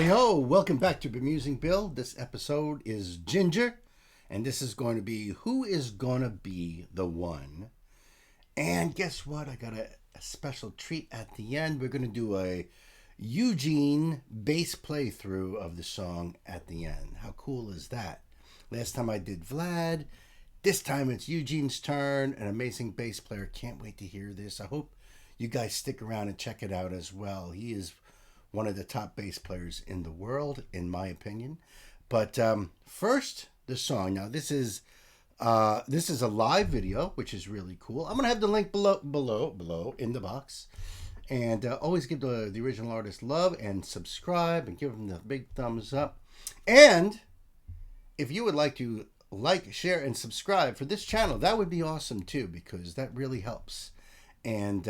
Howdy ho, welcome back to Bemusing Bill. This episode is Ginger, and this is going to be Who is Gonna Be the One? And guess what? I got a special treat at the end. We're going to do a Eugene bass playthrough of the song at the end. How cool is that? Last time I did Vlad. This time it's Eugene's turn. An amazing bass player. Can't wait to hear this. I hope you guys stick around and check it out as well. He is one of the top bass players in the world, in my opinion. But first, the song. Now, this is a live video, which is really cool. I'm gonna have the link below in the box, and always give the original artist love and subscribe and give them the big thumbs up. And if you would like to like, share, and subscribe for this channel, that would be awesome too, because that really helps. And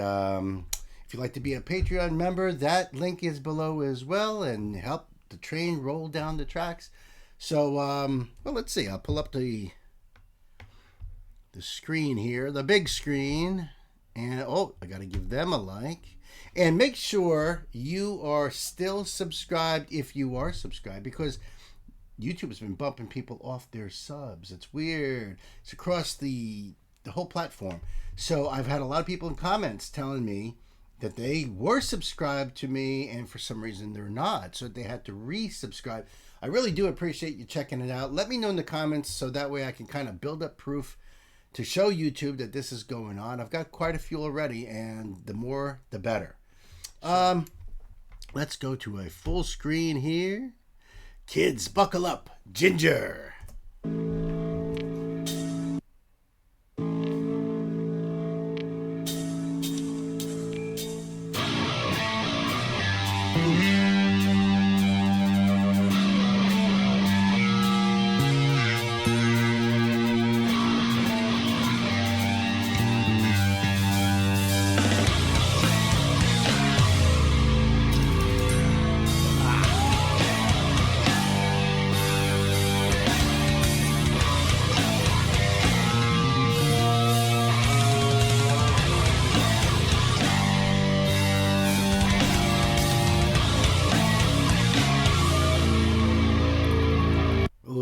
if you'd like to be a Patreon member, that link is below as well, and help the train roll down the tracks. So, well, let's see. I'll pull up the screen here, the big screen, and I got to give them a like. And make sure you are still subscribed if you are subscribed, because YouTube has been bumping people off their subs. It's weird. It's across the whole platform. So I've had a lot of people in comments telling me that they were subscribed to me and for some reason they're not, so they had to resubscribe. I really do appreciate you checking it out. Let me know in the comments so that way I can kind of build up proof to show YouTube that this is going on. I've got quite a few already, and the more the better. Let's go to a full screen here. Kids, buckle up. Ginger.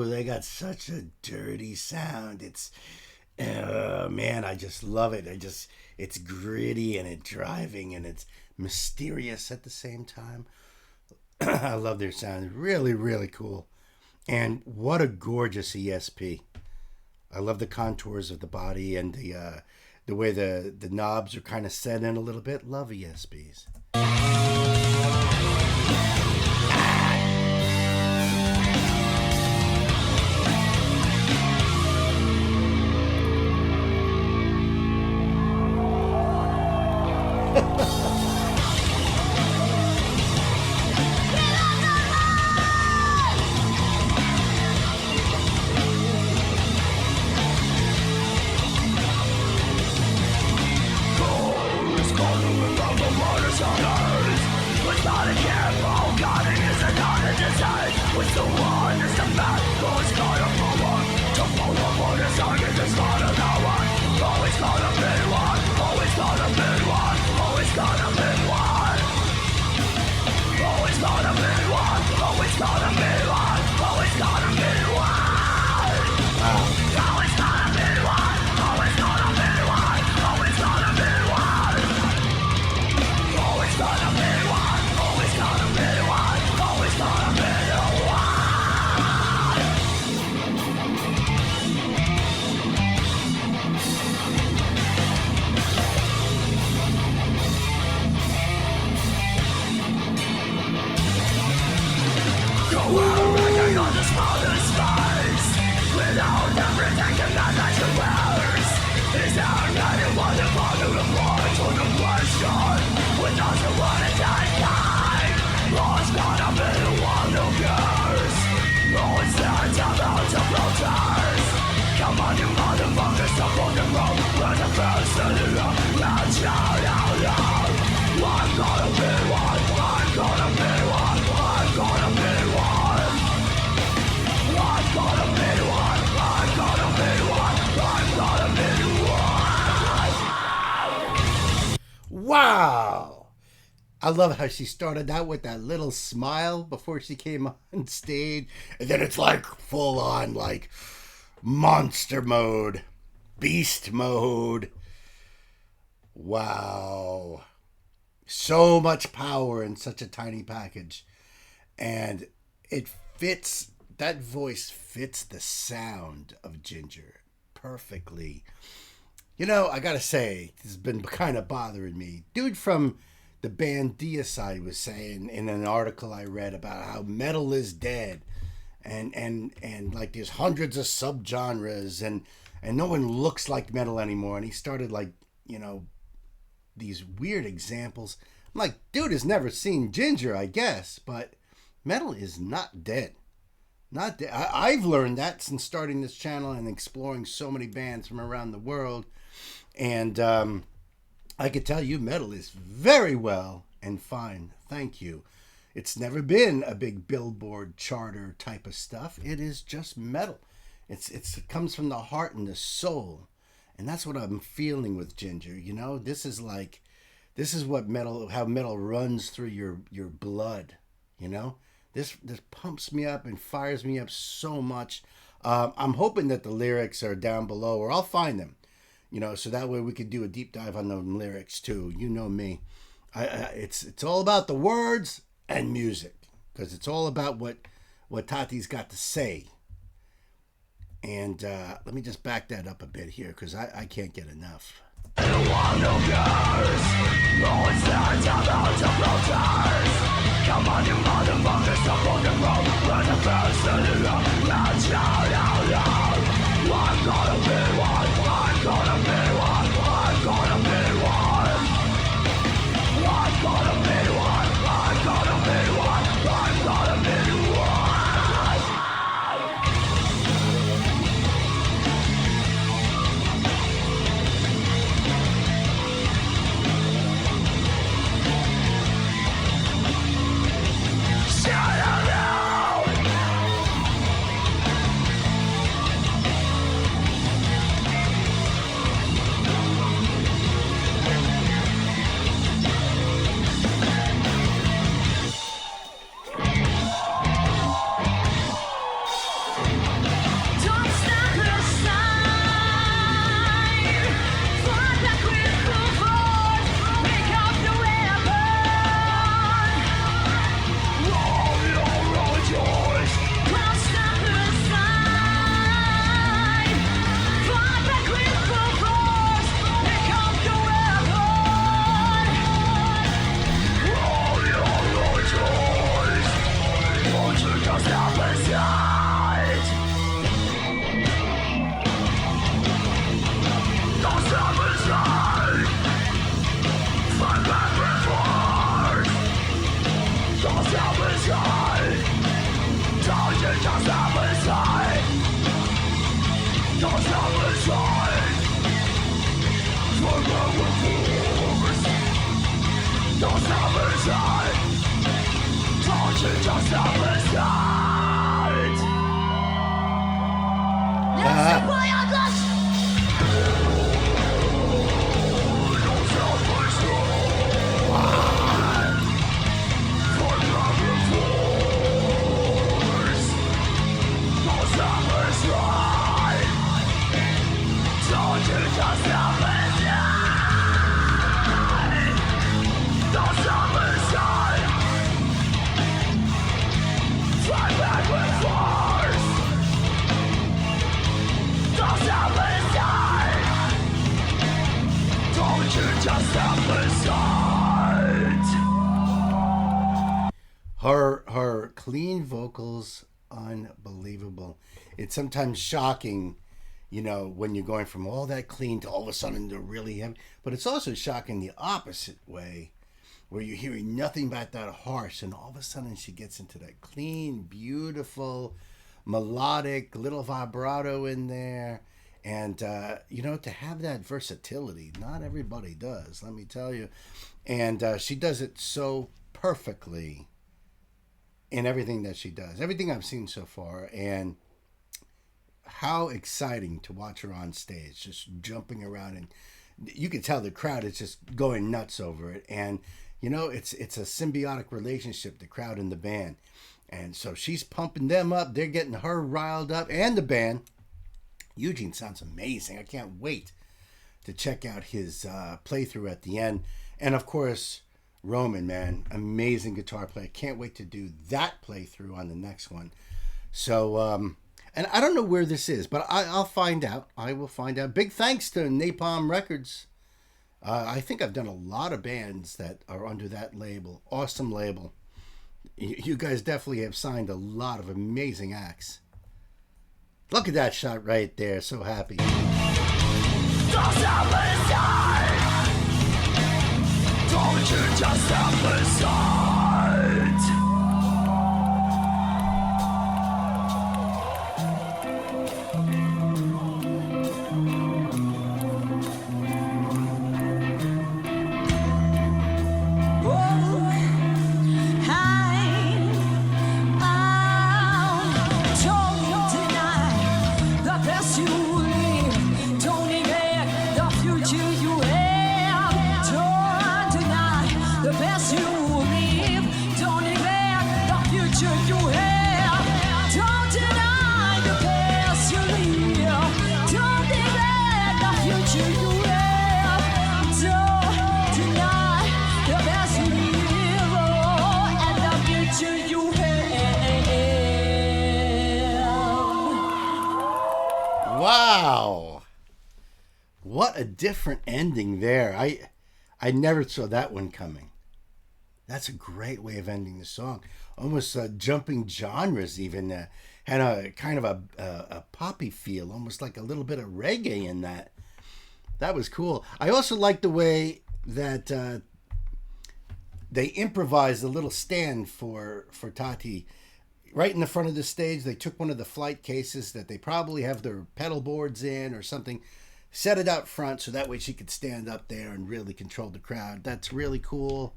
They got such a dirty sound. It's man, I just love it. It's gritty and it's driving and it's mysterious at the same time. I love their sound. Really, really cool. And what a gorgeous ESP. I love the contours of the body and the way the knobs are kind of set in a little bit. Love ESPs. Wow! I love how she started out with that little smile before she came on stage, and then it's like full on like monster mode, beast mode. Wow. So much power in such a tiny package. And it fits, that voice fits the sound of Ginger perfectly. You know, I gotta say, this has been kind of bothering me. Dude from the band Deicide was saying in an article I read about how metal is dead, and like there's hundreds of subgenres, and no one looks like metal anymore. And he started like, you know, these weird examples. I'm like, dude has never seen Ginger, I guess, but metal is not dead. Not dead. I've learned that since starting this channel and exploring so many bands from around the world. And I could tell you metal is very well and fine. Thank you. It's never been a big billboard charter type of stuff. It is just metal. It comes from the heart and the soul. And that's what I'm feeling with Ginger. You know, this is what metal, how metal runs through your blood. You know, this pumps me up and fires me up so much. I'm hoping that the lyrics are down below, or I'll find them. You know, so that way we could do a deep dive on the lyrics too. You know me, it's all about the words and music, because it's all about what Tati's got to say. And let me just back that up a bit here, because I can't get enough. Anyone who cares, no one stands about to protest. Come on, you motherfuckers, support the road, run the first to the road, and shout out loud. I'm gonna be one, I'm gonna be one, I'm gonna be one. I'm gonna be one, I'm gonna be one, I'm gonna be one. Her clean vocals, unbelievable. It's sometimes shocking, you know, when you're going from all that clean to all of a sudden to really heavy. But it's also shocking the opposite way, where you're hearing nothing but that harsh, and all of a sudden she gets into that clean, beautiful, melodic, little vibrato in there. And, you know, to have that versatility, not everybody does, let me tell you. And she does it so perfectly in everything that she does, everything I've seen so far. And how exciting to watch her on stage, just jumping around. And you can tell the crowd is just going nuts over it. And It's a symbiotic relationship, the crowd and the band. And so she's pumping them up. They're getting her riled up, and the band. Eugene sounds amazing. I can't wait to check out his playthrough at the end. And of course, Roman, man, amazing guitar player. Can't wait to do that playthrough on the next one. So, and I don't know where this is, but I'll find out. I will find out. Big thanks to Napalm Records. I think I've done a lot of bands that are under that label. Awesome label. You guys definitely have signed a lot of amazing acts. Look at that shot right there. So happy. Don't you just step aside? Wow. What a different ending there. I never saw that one coming. That's a great way of ending the song. Almost jumping genres even. Had a kind of a poppy feel, almost like a little bit of reggae in that. That was cool. I also like the way that they improvised a little stand for Tati. Right in the front of the stage, they took one of the flight cases that they probably have their pedal boards in or something, set it out front so that way she could stand up there and really control the crowd. That's really cool.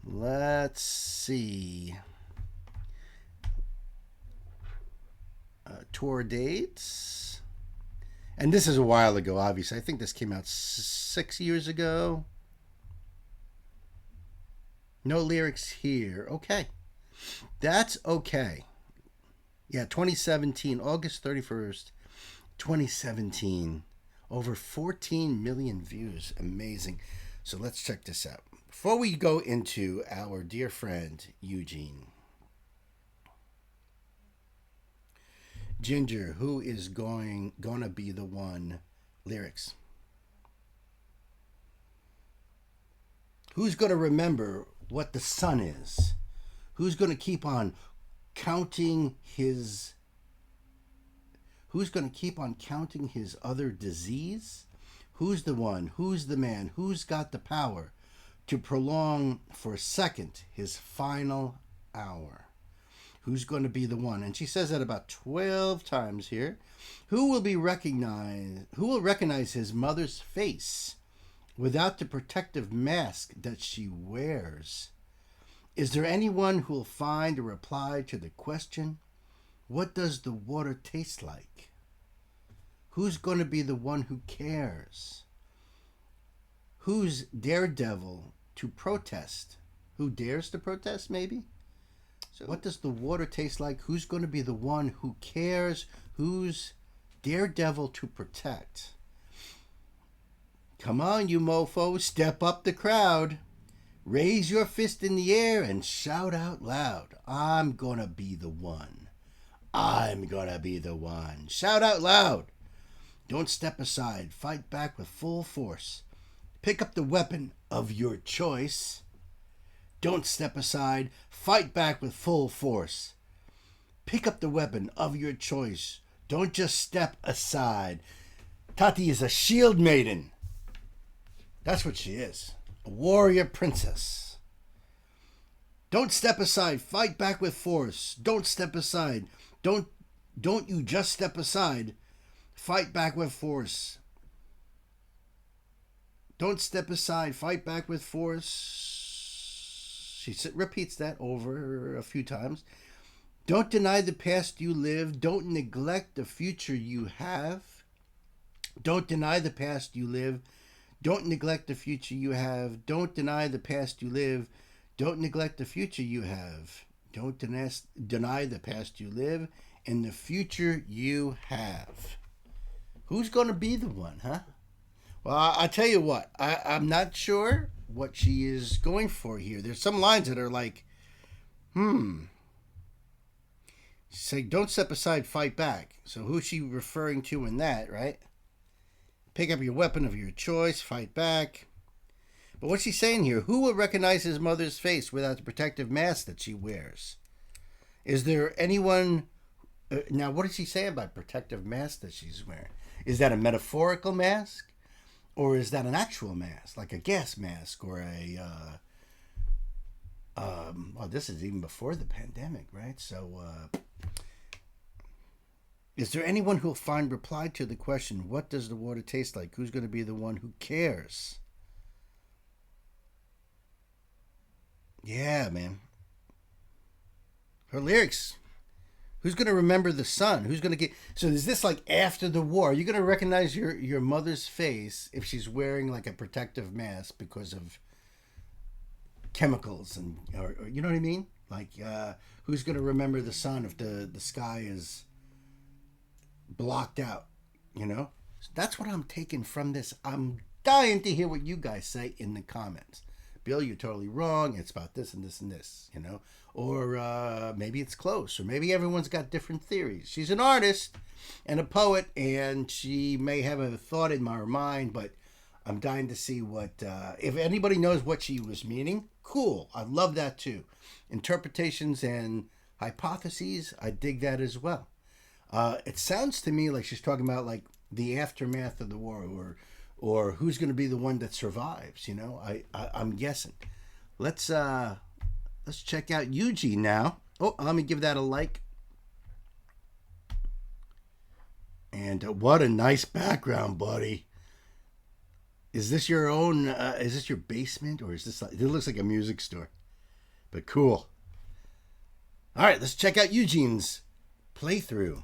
Let's see. Tour dates. And this is a while ago, obviously. I think this came out 6 years ago. No lyrics here. Okay. That's okay. Yeah, 2017, August 31st, 2017. Over 14 million views. Amazing. So let's check this out. Before we go into our dear friend, Eugene. Ginger, who is gonna be the one? Lyrics. Who's gonna remember what the sun is? Who's going to keep on counting his... Who's going to keep on counting his other disease? Who's the one? Who's the man? Who's got the power to prolong for a second his final hour? Who's going to be the one? And she says that about 12 times here. Who will recognize his mother's face without the protective mask that she wears? Is there anyone who will find a reply to the question, what does the water taste like? Who's going to be the one who cares? Who's daredevil to protest? Who dares to protest, maybe? So, what does the water taste like? Who's going to be the one who cares? Who's daredevil to protect? Come on, you mofo, step up the crowd. Raise your fist in the air and shout out loud. I'm gonna be the one. I'm gonna be the one. Shout out loud. Don't step aside. Fight back with full force. Pick up the weapon of your choice. Don't step aside. Fight back with full force. Pick up the weapon of your choice. Don't just step aside. Tati is a shield maiden. That's what she is. A warrior princess. Don't step aside. Fight back with force. Don't step aside. Don't you just step aside. Fight back with force. Don't step aside. Fight back with force. She repeats that over a few times. Don't deny the past you live. Don't neglect the future you have. Don't deny the past you live. Don't neglect the future you have. Don't deny the past you live. Don't neglect the future you have. Don't deny the past you live and the future you have. Who's going to be the one, huh? Well, I'll tell you what. I'm not sure what she is going for here. There's some lines that are like, Say, don't step aside, fight back. So who's she referring to in that, right? Pick up your weapon of your choice, fight back. But what's she saying here? Who will recognize his mother's face without the protective mask that she wears? Is there anyone... now, what does she say about protective mask that she's wearing? Is that a metaphorical mask? Or is that an actual mask, like a gas mask or a... well, this is even before the pandemic, right? So, is there anyone who'll find reply to the question, what does the water taste like? Who's going to be the one who cares? Yeah, man. Her lyrics. Who's going to remember the sun? Who's going to get... So is this like after the war? Are you going to recognize your mother's face if she's wearing like a protective mask because of chemicals and... or you know what I mean? Like, who's going to remember the sun if the sky is blocked out, you know? So that's what I'm taking from this. I'm dying to hear what you guys say in the comments. Bill, you're totally wrong. It's about this and this and this, you know? Or maybe it's close. Or maybe everyone's got different theories. She's an artist and a poet, and she may have a thought in her mind, but I'm dying to see what... if anybody knows what she was meaning, cool. I love that too. Interpretations and hypotheses, I dig that as well. It sounds to me like she's talking about like the aftermath of the war, or who's going to be the one that survives. You know, I'm guessing. Let's check out Eugene now. Oh, let me give that a like. And what a nice background, buddy. Is this your own? Is this your basement, or is this? It looks like a music store, but cool. All right, let's check out Eugene's playthrough.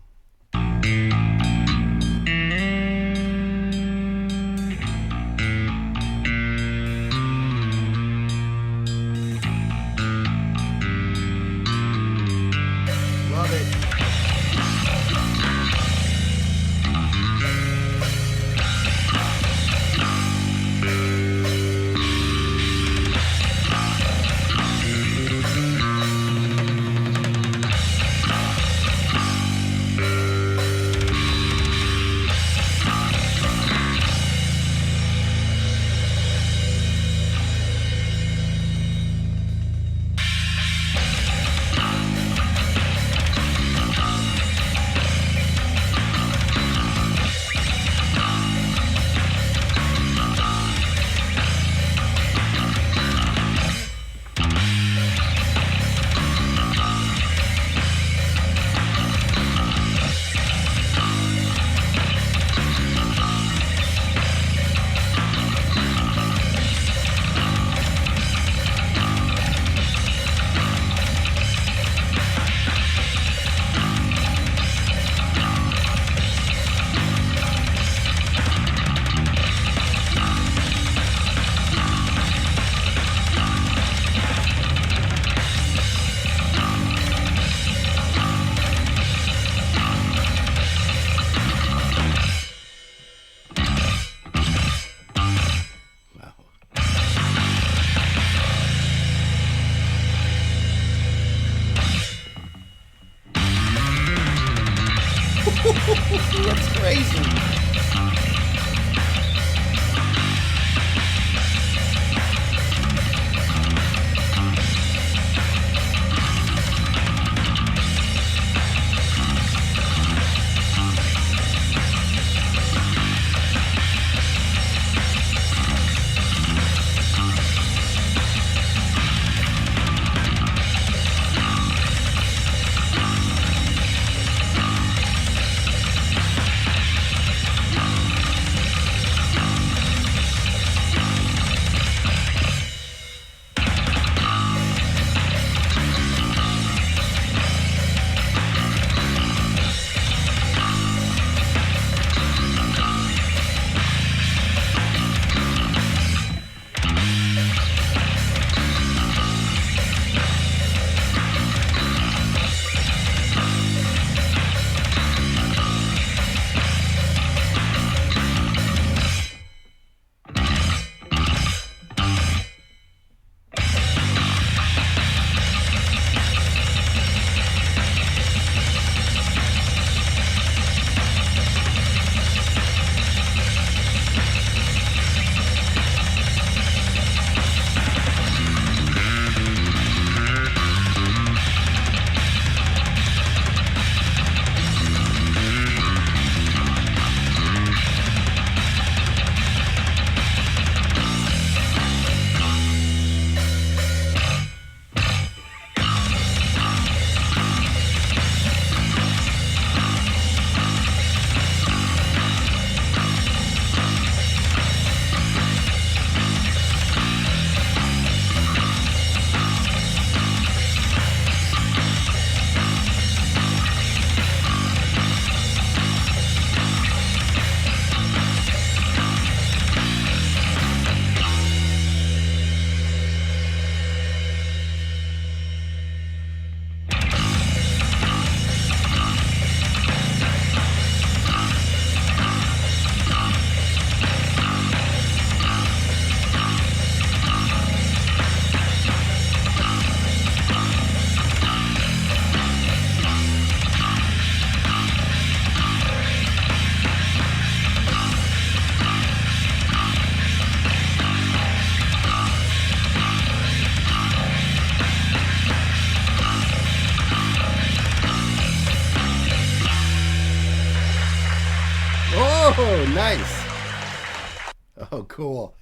Nice. Oh, cool.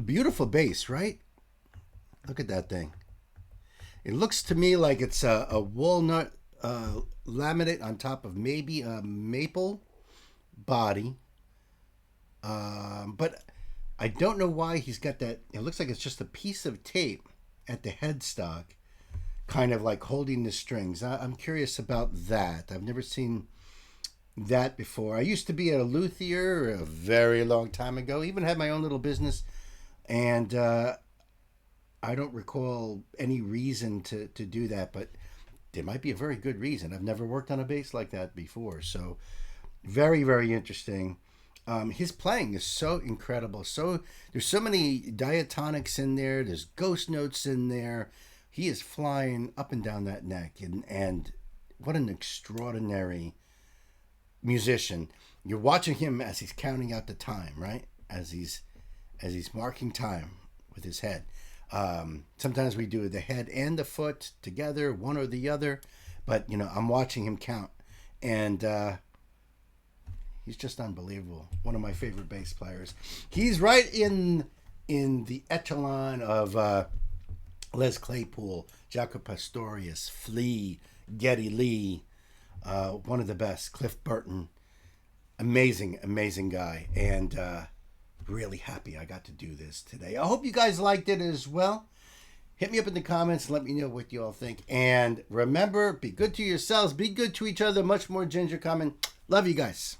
Beautiful bass, right? Look at that thing. It looks to me like it's a walnut laminate on top of maybe a maple body. But I don't know why he's got that. It looks like it's just a piece of tape at the headstock, kind of like holding the strings. I'm curious about that. I've never seen that before. I used to be a luthier a very long time ago. Even had my own little business, and I don't recall any reason to do that, but there might be a very good reason. I've never worked on a bass like that before, so very, very interesting. His playing is so incredible. So there's so many diatonics in there. There's ghost notes in there. He is flying up and down that neck, and what an extraordinary musician. You're watching him as he's counting out the time, right? As he's marking time with his head. Sometimes we do the head and the foot together, one or the other, but I'm watching him count, and he's just unbelievable. One of my favorite bass players. He's right in the echelon of Les Claypool, Jaco Pastorius, Flea, Geddy Lee, one of the best, Cliff Burton. Amazing, amazing guy, and really happy I got to do this today. I hope you guys liked it as well. Hit me up in the comments and let me know what you all think. And remember, be good to yourselves, be good to each other. Much more Ginger coming. Love you guys.